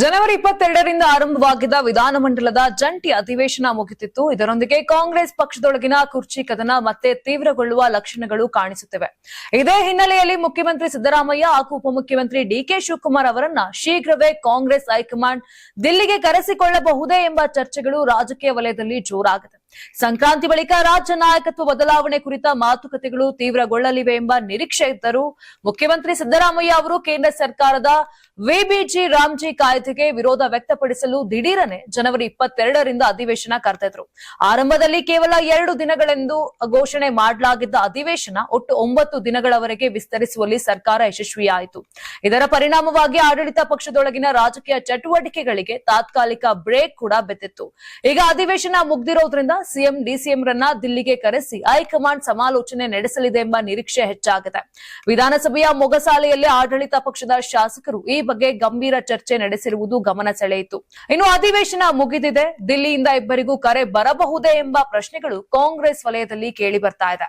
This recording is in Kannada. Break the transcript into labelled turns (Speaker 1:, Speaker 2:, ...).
Speaker 1: ಜನವರಿ 22ರಿಂದ ಆರಂಭವಾಗಿದ್ದ ವಿಧಾನಮಂಡಲದ ಜಂಟಿ ಅಧಿವೇಶನ ಮುಗಿದಿತ್ತು. ಇದರೊಂದಿಗೆ ಕಾಂಗ್ರೆಸ್ ಪಕ್ಷದೊಳಗಿನ ಕುರ್ಚಿ ಕದನ ಮತ್ತೆ ತೀವ್ರಗೊಳ್ಳುವ ಲಕ್ಷಣಗಳು ಕಾಣಿಸುತ್ತಿವೆ. ಇದೇ ಹಿನ್ನೆಲೆಯಲ್ಲಿ ಮುಖ್ಯಮಂತ್ರಿ ಸಿದ್ದರಾಮಯ್ಯ ಹಾಗೂ ಉಪಮುಖ್ಯಮಂತ್ರಿ ಡಿಕೆ ಶಿವಕುಮಾರ್ ಅವರನ್ನ ಶೀಘ್ರವೇ ಕಾಂಗ್ರೆಸ್ ಹೈಕಮಾಂಡ್ ದಿಲ್ಲಿಗೆ ಕರೆಸಿಕೊಳ್ಳಬಹುದೇ ಎಂಬ ಚರ್ಚೆಗಳು ರಾಜಕೀಯ ವಲಯದಲ್ಲಿ ಜೋರಾಗಿದೆ. ಸಂಕ್ರಾಂತಿ ಬಳಿಕ ರಾಜ್ಯ ನಾಯಕತ್ವ ಬದಲಾವಣೆ ಕುರಿತ ಮಾತುಕತೆಗಳು ತೀವ್ರಗೊಳ್ಳಲಿವೆ ಎಂಬ ನಿರೀಕ್ಷೆ ಇದ್ದರೂ ಮುಖ್ಯಮಂತ್ರಿ ಸಿದ್ದರಾಮಯ್ಯ ಅವರು ಕೇಂದ್ರ ಸರ್ಕಾರದ ವಿಬಿಜಿ ರಾಮ್ಜಿ ಕಾಯ್ದೆಗೆ ವಿರೋಧ ವ್ಯಕ್ತಪಡಿಸಲು ದಿಢೀರನೆ ಜನವರಿ 22ರಿಂದ ಅಧಿವೇಶನ ಕರೆದಿದ್ರು. ಆರಂಭದಲ್ಲಿ ಕೇವಲ 2 ದಿನಗಳೆಂದು ಘೋಷಣೆ ಮಾಡಲಾಗಿದ್ದ ಅಧಿವೇಶನ ಒಟ್ಟು 9 ದಿನಗಳವರೆಗೆ ವಿಸ್ತರಿಸುವಲ್ಲಿ ಸರ್ಕಾರ ಯಶಸ್ವಿಯಾಯಿತು. ಇದರ ಪರಿಣಾಮವಾಗಿ ಆಡಳಿತ ಪಕ್ಷದೊಳಗಿನ ರಾಜಕೀಯ ಚಟುವಟಿಕೆಗಳಿಗೆ ತಾತ್ಕಾಲಿಕ ಬ್ರೇಕ್ ಕೂಡ ಬಿದ್ದಿತ್ತು. ಈಗ ಅಧಿವೇಶನ ಮುಗ್ದಿರೋದ್ರಿಂದ ಸಿಎಂ ಡಿಸಿಎಂ ರನ್ನ ದಿಲ್ಲಿಗೆ ಕರೆಸಿ ಹೈಕಮಾಂಡ್ ಸಮಾಲೋಚನೆ ನಡೆಸಲಿದೆ ಎಂಬ ನಿರೀಕ್ಷೆ ಹೆಚ್ಚಾಗಿದೆ. ವಿಧಾನಸಭೆಯ ಮೊಗಸಾಲೆಯಲ್ಲಿ ಆಡಳಿತ ಪಕ್ಷದ ಶಾಸಕರು ಈ ಬಗ್ಗೆ ಗಂಭೀರ ಚರ್ಚೆ ನಡೆಸಿರುವುದು ಗಮನ ಸೆಳೆಯಿತು. ಇನ್ನು ಅಧಿವೇಶನ ಮುಗಿದಿದೆ, ದಿಲ್ಲಿಯಿಂದ ಇಬ್ಬರಿಗೂ ಕರೆ ಬರಬಹುದೇ ಎಂಬ ಪ್ರಶ್ನೆಗಳು ಕಾಂಗ್ರೆಸ್ ವಲಯದಲ್ಲಿ ಕೇಳಿ ಬರ್ತಾ ಇದೆ.